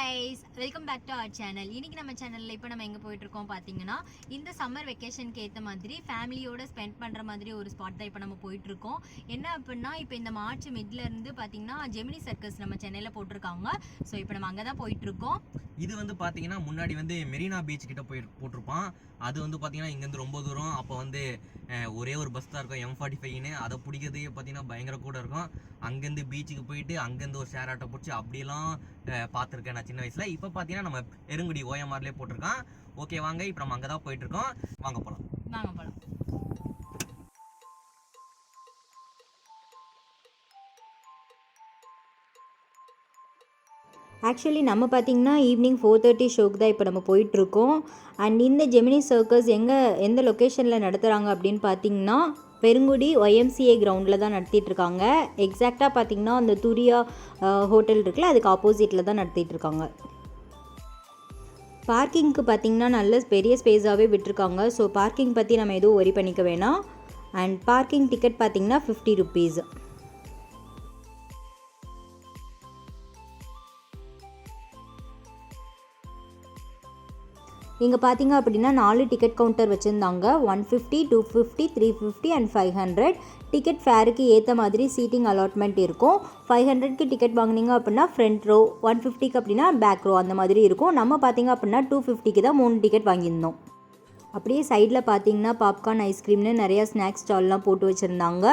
guys, welcome back to our channel. இன்னைக்கு நம்ம சேனல்ல இப்போ நம்ம எங்க போயிட்டு இருக்கோம் பாத்தீங்கன்னா இந்த சம்மர் வெக்கேஷனுக்கு ஏத்த மாதிரி ஃபேமிலியோட ஸ்பெண்ட் பண்ற மாதிரி ஒரு ஸ்பாட் தான் இப்போ நம்ம போயிட்டு இருக்கோம். என்ன அப்படின்னா இப்போ இந்த மார்ச் மிட்ல இருந்து பாத்தீங்கன்னா ஜெமினி சர்க்கஸ் நம்ம சென்னையில போட்டிருக்காங்க. ஸோ இப்போ நம்ம அங்கே தான் போயிட்டு இருக்கோம். இது வந்து பாத்தீங்கன்னா முன்னாடி வந்து மெரினா பீச் கிட்ட போட்டிருப்பான். அது வந்து பாத்தீங்கன்னா இங்கேருந்து ரொம்ப தூரம். அப்போ வந்து ஒரே ஒரு பஸ் தான் இருக்கும் M45ன்னு. அதை பிடிக்கிறதே பார்த்தீங்கன்னா பயங்கர கூட இருக்கும். அங்கேருந்து பீச்சுக்கு போயிட்டு அங்கேருந்து ஒரு ஷேர் ஆட்டோ பிடிச்சி அப்படியெல்லாம் பார்த்துருக்கேன் நான் சின்ன வயசில். இப்போ பார்த்தீங்கன்னா நம்ம பெருங்குடி OMRலேயே போட்டிருக்கான். ஓகே வாங்க, இப்போ நம்ம அங்கே தான் போயிட்டு இருக்கோம். வாங்க போகலாம். ஆக்சுவலி நம்ம பார்த்திங்கன்னா ஈவினிங் 4:30 ஷோக்கு தான் இப்போ நம்ம போயிட்டுருக்கோம். அண்ட் இந்த ஜெமினி சர்க்கஸ் எந்த லொக்கேஷனில் நடத்துகிறாங்க அப்படின்னு பார்த்திங்கன்னா பெருங்குடி YMCA கிரவுண்டில் தான் நடத்திட்டுருக்காங்க. எக்ஸாக்டாக பார்த்திங்கன்னா அந்த துரியா ஹோட்டல் இருக்குல்ல, அதுக்கு ஆப்போசிட்டில் தான் நடத்திட்டுருக்காங்க. பார்க்கிங்க்கு பார்த்திங்கன்னா நல்ல பெரிய ஸ்பேஸாகவே விட்டுருக்காங்க. ஸோ பார்க்கிங் பற்றி நம்ம எதுவும் ஒரி பண்ணிக்க வேணாம். அண்ட் பார்க்கிங் டிக்கெட் பார்த்திங்கன்னா 50 rupees. இங்கே பார்த்தீங்க அப்படின்னா 4 டிக்கெட் கவுண்டர் வச்சுருந்தாங்க. 150, 250, 350 அண்ட் 500. டிக்கெட் ஃபேருக்கு ஏற்ற மாதிரி சீட்டிங் அலாட்மெண்ட் இருக்கும். 500க்கு டிக்கெட் வாங்கினீங்க அப்படின்னா ஃப்ரண்ட் ரோ, 150க்கு அப்படின்னா பேக் ரோ அந்த மாதிரி இருக்கும். நம்ம பார்த்தீங்க அப்படின்னா 250க்கு தான் 3 டிக்கெட் வாங்கியிருந்தோம். அப்படியே சைடில் பார்த்தீங்கன்னா பாப்கார்ன், ஐஸ்கிரீம்னு நிறையா ஸ்நாக்ஸ் ஸ்டால்லாம் போட்டு வச்சுருந்தாங்க.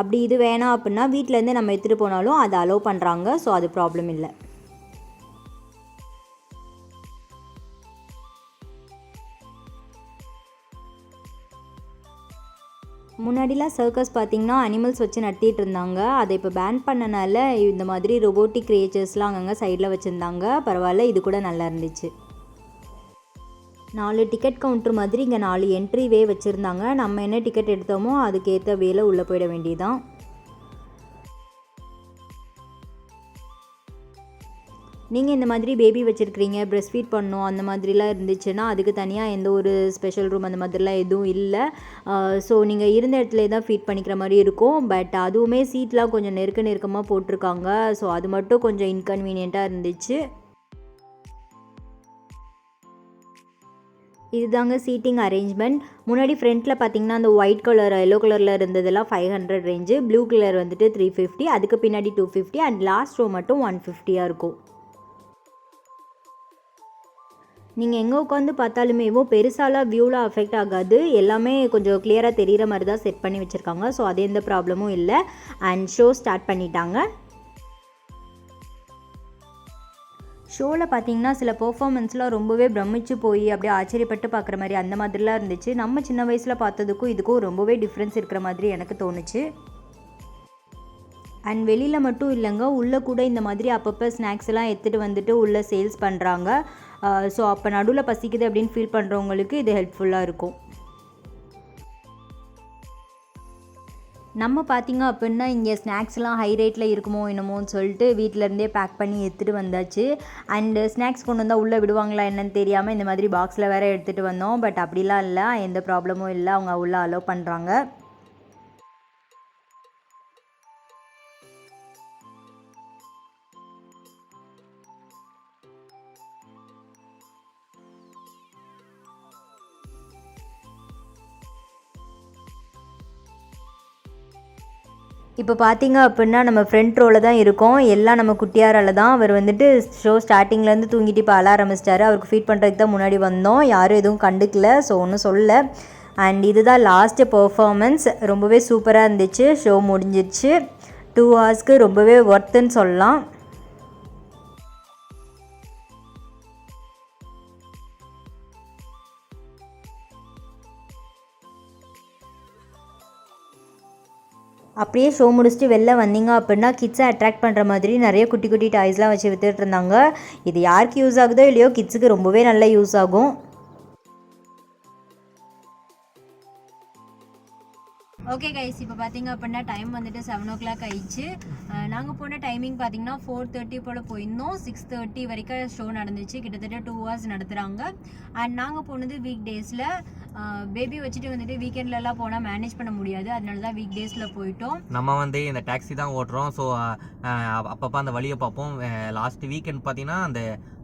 அப்படி இது வேணாம் அப்படின்னா வீட்டிலேருந்து நம்ம எடுத்துகிட்டு போனாலும் அதை அலோவ் பண்ணுறாங்க. ஸோ அது ப்ராப்ளம் இல்லை. முன்னாடிலாம் சர்க்கஸ் பார்த்திங்கன்னா அனிமல்ஸ் வச்சு நடத்திட்டு இருந்தாங்க. அதை இப்போ பேன் பண்ணனால இந்த மாதிரி ரொபோட்டிக் கிரியேச்சர்ஸ்லாம் அங்கங்கே சைடில் வச்சுருந்தாங்க. பரவாயில்ல, இது கூட நல்லா இருந்துச்சு. 4 டிக்கெட் கவுண்டர் மாதிரி இங்கே 4 என்ட்ரி வே வச்சுருந்தாங்க. நம்ம என்ன டிக்கெட் எடுத்தோமோ அதுக்கேற்ற வேலை உள்ளே போயிட வேண்டியதான். நீங்கள் இந்த மாதிரி பேபி வச்சுருக்கிறீங்க, ப்ரெஸ்ட் ஃபீட் பண்ணணும் அந்த மாதிரிலாம் இருந்துச்சுன்னா அதுக்கு தனியாக எந்த ஒரு ஸ்பெஷல் ரூம் அந்த மாதிரிலாம் எதுவும் இல்லை. ஸோ நீங்கள் இருந்த இடத்துல தான் ஃபீட் பண்ணிக்கிற மாதிரி இருக்கும். பட் அதுவுமே சீட்லாம் கொஞ்சம் நெருக்கமாக போட்டிருக்காங்க. ஸோ அது மட்டும் கொஞ்சம் இன்கன்வீனியண்ட்டாக இருந்துச்சு. இதுதாங்க சீட்டிங் அரேஞ்ச்மெண்ட். முன்னாடி ஃப்ரண்ட்டில் பார்த்தீங்கன்னா அந்த ஒயிட் கலர், எல்லோ கலரில் இருந்ததெல்லாம் 500 ரேஞ்சு, ப்ளூ கலர் வந்துட்டு 350, அதுக்கு பின்னாடி 250 அண்ட் லாஸ்ட் ரோ மட்டும் 150 இருக்கும். நீங்கள் எங்கே உட்காந்து பார்த்தாலுமே பெருசாலாம் வியூவில் அஃபெக்ட் ஆகாது. எல்லாமே கொஞ்சம் கிளியராக தெரிகிற மாதிரி தான் செட் பண்ணி வச்சுருக்காங்க. ஸோ அது எந்த ப்ராப்ளமும் இல்லை. அண்ட் ஷோ ஸ்டார்ட் பண்ணிட்டாங்க. ஷோவில் பார்த்தீங்கன்னா சில பெர்ஃபார்மன்ஸ்லாம் ரொம்பவே பிரமிச்சு போய் அப்படியே ஆச்சரியப்பட்டு பார்க்குற மாதிரி அந்த மாதிரிலாம் இருந்துச்சு. நம்ம சின்ன வயசில் பார்த்ததுக்கும் இதுக்கும் ரொம்பவே டிஃப்ரென்ஸ் இருக்கிற மாதிரி எனக்கு தோணுச்சு. அண்ட் வெளியில் மட்டும் இல்லைங்க, உள்ளே கூட இந்த மாதிரி அப்பப்போ ஸ்நாக்ஸ் எல்லாம் எடுத்துகிட்டு வந்துட்டு உள்ளே சேல்ஸ் பண்ணுறாங்க. ஸோ அப்போ நடுவில் பசிக்குது அப்படின்னு ஃபீல் பண்ணுறவங்களுக்கு இது ஹெல்ப்ஃபுல்லாக இருக்கும். நம்ம பார்த்திங்க அப்படின்னா இங்கே ஸ்நாக்ஸ்லாம் ஹை ரேட்டில் இருக்குமோ என்னமோன்னு சொல்லிட்டு வீட்டிலேருந்தே பேக் பண்ணி எடுத்துகிட்டு வந்தாச்சு. அண்டு ஸ்நாக்ஸ் கொண்டு வந்தால் உள்ளே விடுவாங்களா என்னன்னு தெரியாமல் இந்த மாதிரி பாக்ஸில் வேறு எடுத்துகிட்டு வந்தோம். பட் அப்படிலாம் இல்லை, எந்த ப்ராப்ளமும் இல்லை, அவங்க உள்ளே அலோவ் பண்ணுறாங்க. இப்போ பார்த்தீங்க அப்படின்னா நம்ம ஃப்ரண்ட் ரோவில் தான் இருக்கோம். எல்லாம் நம்ம குட்டியாரால் தான். அவர் வந்துட்டு ஷோ ஸ்டார்டிங்லேருந்து தூங்கிட்டு இப்போ அழ ஆரம்பிச்சிட்டாரு. அவருக்கு ஃபீட் பண்ணுறதுக்கு தான் முன்னாடி வந்தோம். யாரும் எதுவும் கண்டுக்கல, ஸோ ஒன்றும் சொல்லலை. அண்ட் இதுதான் லாஸ்ட்டு பெர்ஃபார்மன்ஸ். ரொம்பவே சூப்பராக இருந்துச்சு. ஷோ முடிஞ்சிடுச்சு. 2 ஹவர்ஸ்க்கு ரொம்பவே ஒர்த்துன்னு சொல்லலாம். அப்படியே ஷோ முடிச்சுட்டு வெளில வந்தீங்க அப்படின்னா கிட்ஸை அட்ராக்ட் பண்ணுற மாதிரி நிறைய குட்டி குட்டி டாய்ஸ்லாம் வச்சு வித்துட்டு இருந்தாங்க. இது யாருக்கு யூஸ் ஆகுதோ இல்லையோ கிட்ஸுக்கு ரொம்பவே நல்லா யூஸ் ஆகும். ஓகே கைஸ், இப்போ பார்த்தீங்க அப்படின்னா டைம் வந்துட்டு 7 o'clock ஆயிடுச்சு. நாங்கள் போன டைமிங் பார்த்தீங்கன்னா 4:30 போல் போயிருந்தோம். 6:30 வரைக்கும் ஷோ நடந்துச்சு. கிட்டத்தட்ட 2 hours நடத்துகிறாங்க. அண்ட் நாங்கள் போனது வீக் டேஸில். பேபி வச்சுட்டு வந்துட்டு வீக்கெண்ட்லலாம் போனால் மேனேஜ் பண்ண முடியாது, அதனால தான் வீக் டேஸில் போயிட்டோம். நம்ம வந்து இந்த டாக்ஸி தான் ஓட்டுறோம். ஸோ அப்பப்போ அந்த வழியை பார்ப்போம். லாஸ்ட் வீக்கெண்ட் பார்த்தீங்கன்னா அந்த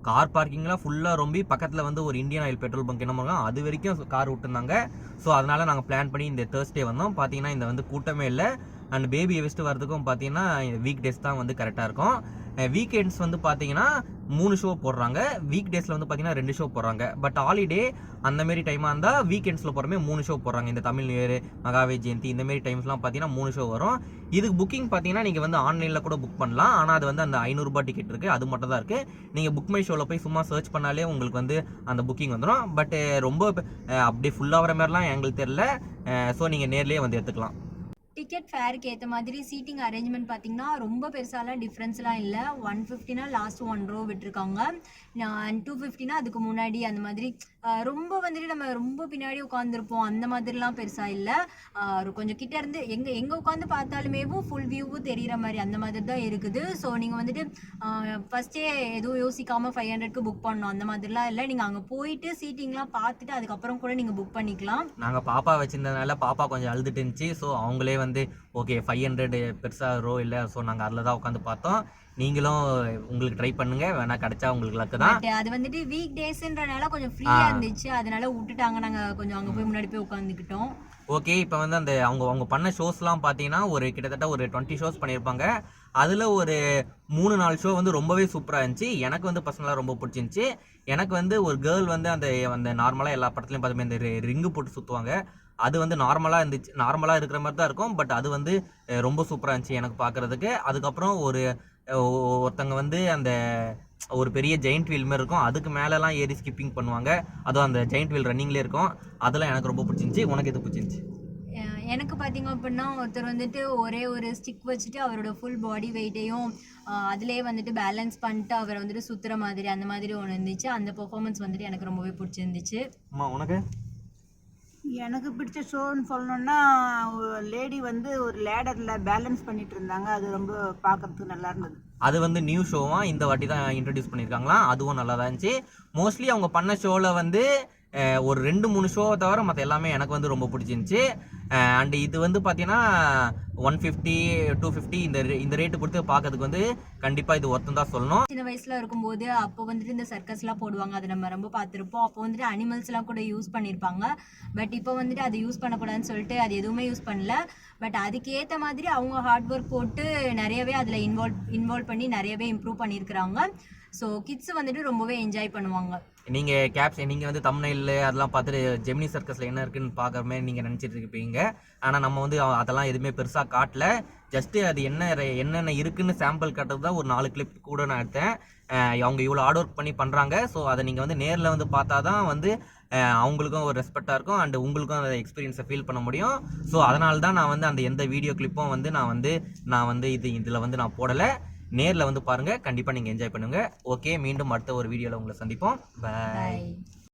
கார் பார்க்கிங்லாம் ஃபுல்லாக ரொம்ப பக்கத்தில் வந்து ஒரு இந்தியன் ஆயில் பெட்ரோல் பங்க் என்ன பண்ணுறோம் அது வரைக்கும் கார் விட்டுருந்தாங்க. ஸோ அதனால நாங்கள் பிளான் பண்ணி இந்த தேர்ஸ்டே வந்தோம். பார்த்தீங்கன்னா இந்த வந்து கூட்டமே இல்லை. அண்ட் பேபியை வச்சுட்டு வரதுக்கும் பார்த்தீங்கன்னா வீக் டேஸ் தான் வந்து கரெக்டாக இருக்கும். வீக்கெண்ட்ஸ் வந்து பார்த்தீங்கன்னா 3 ஷோ போடுறாங்க, வீக் டேஸில் வந்து பார்த்தீங்கன்னா 2 ஷோ போடுறாங்க. பட் ஹாலிடே அந்தமாரி டைமாக இருந்தால் வீக்கெண்ட்ஸில் போகிறமே 3 ஷோ போடுறாங்க. இந்த தமிழ் நியூ இயர், மகாவீர் ஜெயந்தி இந்தமாரி டைம்ஸ்லாம் பார்த்தீங்கன்னா 3 ஷோ வரும். இதுக்கு புக்கிங் பார்த்தீங்கன்னா நீங்கள் வந்து ஆன்லைனில் கூட புக் பண்ணலாம். ஆனால் அது வந்து அந்த 500 ரூபாய் டிக்கெட் இருக்குது, அது மட்டும் தான் இருக்குது. நீங்கள் புக் மை ஷோவில் போய் சும்மா சர்ச் பண்ணாலே உங்களுக்கு வந்து அந்த புக்கிங் வந்துடும். பட் ரொம்ப அப்படியே ஃபுல்லாகிற மாதிரிலாம் எங்களுக்கு தெரில. ஸோ நீங்கள் நேர்லேயே வந்து எடுத்துக்கலாம். டிக்கெட் ஃபேருக்கு ஏற்ற மாதிரி சீட்டிங் அரேஞ்ச்மெண்ட் பார்த்தீங்கன்னா ரொம்ப பெருசாலாம் டிஃப்ரென்ஸ்லாம் இல்லை. 150னா லாஸ்ட் 1 row விட்டுருக்காங்க, 250னா அதுக்கு முன்னாடி அந்த மாதிரி. ரொம்ப வந்துட்டு நம்ம ரொம்ப பின்னாடி உட்காந்துருப்போம் அந்த மாதிரிலாம் பெருசாக இல்லை. கொஞ்சம் கிட்ட இருந்து எங்கே உட்காந்து பார்த்தாலுமே ஃபுல் வியூவும் தெரிகிற மாதிரி அந்த மாதிரி தான் இருக்குது. ஸோ நீங்கள் வந்துட்டு ஃபஸ்ட்டே எதுவும் யோசிக்காமல் 500க்கு புக் பண்ணணும் அந்த மாதிரிலாம் இல்லை. நீங்கள் அங்கே போயிட்டு சீட்டிங்லாம் பார்த்துட்டு அதுக்கப்புறம் கூட நீங்கள் புக் பண்ணிக்கலாம். நாங்கள் பாப்பா வச்சிருந்ததுனால பாப்பா கொஞ்சம் அழுதுட்டு இருந்துச்சு. ஸோ அவங்களே வந்து ஓகே 500 பெருசாக ரோ இல்லை, ஸோ நாங்கள் அதில் தான் உட்காந்து பார்த்தோம். நீங்களும் உங்களுக்கு ட்ரை பண்ணுங்க, வேணா கிடைச்சா உங்களுக்கு லக்கு தான். அது வந்துட்டு வீக் டேஸ்ன்றனால கொஞ்சம் ஃப்ரீயா இருந்துச்சு, அதனால விட்டுட்டாங்க. நாங்க கொஞ்சம் அங்க போய் முன்னாடி போய் உட்காந்துக்கிட்டோம். ஓகே, இப்போ வந்து அந்த அவங்க பண்ண ஷோஸ்லாம் பார்த்தீங்கன்னா ஒரு கிட்டத்தட்ட ஒரு 20 ஷோஸ் பண்ணியிருப்பாங்க. அதில் ஒரு 3-4 ஷோ வந்து ரொம்பவே சூப்பராக இருந்துச்சு. எனக்கு வந்து பர்சனலாக ரொம்ப பிடிச்சிருந்துச்சி. எனக்கு வந்து ஒரு கேர்ள் வந்து அந்த நார்மலாக எல்லா படத்துலையும் பார்த்துமே இந்த ரிங்கு போட்டு சுற்றுவாங்க, அது வந்து நார்மலாக இருந்துச்சு. நார்மலாக இருக்கிற மாதிரி தான் இருக்கும், பட் அது வந்து ரொம்ப சூப்பராக இருந்துச்சு எனக்கு பார்க்குறதுக்கு. அதுக்கப்புறம் ஒருத்தங்க வந்து அந்த ஒரு பெரிய ஜெயிண்ட் வீல் மாதிரி இருக்கும், அதுக்கு மேலெலாம் ஏறி ஸ்கிப்பிங் பண்ணுவாங்க. அதுவும் அந்த ஜெயிண்ட் வீல் ரன்னிங்லேயே இருக்கும். அதெல்லாம் எனக்கு ரொம்ப பிடிச்சிருந்துச்சி. உனக்கு எது பிடிச்சிருந்துச்சி? எனக்கு பார்த்தீங்க அப்படின்னா ஒருத்தர் வந்துட்டு ஒரே ஒரு ஸ்டிக் வச்சுட்டு அவரோட ஃபுல் பாடி வெயிட்டையும் அதுலேயே வந்துட்டு பேலன்ஸ் பண்ணிட்டு அவரை வந்துட்டு சுற்றுற மாதிரி அந்த மாதிரி ஒன்று இருந்துச்சு. அந்த பெர்ஃபார்மன்ஸ் வந்துட்டு எனக்கு ரொம்பவே பிடிச்சிருந்துச்சு. உனக்கு? எனக்கு பிடிச்ச ஷோன்னு சொல்லணுன்னா லேடி வந்து ஒரு லேடரில் பேலன்ஸ் பண்ணிட்டு இருந்தாங்க, அது ரொம்ப பார்க்கறதுக்கு நல்லா இருந்தது. அது வந்து நியூ ஷோவா இந்த வாட்டி தான் இன்ட்ரடியூஸ் பண்ணியிருக்காங்களாம், அதுவும் நல்லா தான் இருந்துச்சு. மோஸ்ட்லி அவங்க பண்ண ஷோவில் வந்து ஒரு 2-3 ஷோவை தவிர மற்ற எல்லாமே எனக்கு வந்து ரொம்ப பிடிச்சிருந்துச்சி. அண்ட் இது வந்து பார்த்தீங்கன்னா 150-250 இந்த ரேட்டு கொடுத்து பார்க்கறதுக்கு வந்து கண்டிப்பாக இது ஒருத்தம் தான் சொல்லணும். சின்ன வயசில் இருக்கும்போது அப்போ வந்துட்டு இந்த சர்க்கஸ்லாம் போடுவாங்க, அதை நம்ம ரொம்ப பார்த்துருப்போம். அப்போ வந்துட்டு அனிமல்ஸ்லாம் கூட யூஸ் பண்ணியிருப்பாங்க. பட் இப்போ வந்துட்டு அதை யூஸ் பண்ணக்கூடாதுன்னு சொல்லிட்டு அது எதுவுமே யூஸ் பண்ணல. பட் அதுக்கேற்ற மாதிரி அவங்க ஹார்ட் ஒர்க் போட்டு நிறையவே அதில் இன்வால்வ் பண்ணி நிறையவே இம்ப்ரூவ் பண்ணியிருக்கிறாங்க. ஸோ கிட்ஸ் வந்துட்டு ரொம்பவே என்ஜாய் பண்ணுவாங்க. நீங்கள் வந்து தம்ப்நெயில் அதெல்லாம் பார்த்துட்டு ஜெமினி சர்க்கஸில் என்ன இருக்குன்னு பார்க்குற மாதிரி நீங்கள் நினச்சிட்டு இருப்பீங்க. ஆனால் நம்ம வந்து அதெல்லாம் எதுவுமே பெருசாக காட்டல. ஜஸ்ட்டு அது என்னென்ன இருக்குன்னு சாம்பிள் காட்டுறது தான் ஒரு 4 கிளிப் கூட நான் எடுத்தேன். அவங்க இவ்வளோ ஹார்ட் ஒர்க் பண்ணி பண்ணுறாங்க. ஸோ அதை நீங்கள் வந்து நேரில் வந்து பார்த்தா தான் வந்து அவங்களுக்கும் ஒரு ரெஸ்பெக்டாக இருக்கும் அண்ட் உங்களுக்கும் அந்த எக்ஸ்பீரியன்ஸை ஃபீல் பண்ண முடியும். ஸோ அதனால தான் நான் வந்து அந்த எந்த வீடியோ கிளிப்பும் வந்து நான் வந்து இதில் வந்து நான் போடலை. நேரில் வந்து பாருங்கள், கண்டிப்பாக நீங்கள் என்ஜாய் பண்ணுங்கள். ஓகே, மீண்டும் அடுத்த ஒரு வீடியோவில் உங்களை சந்திப்போம். பாய்.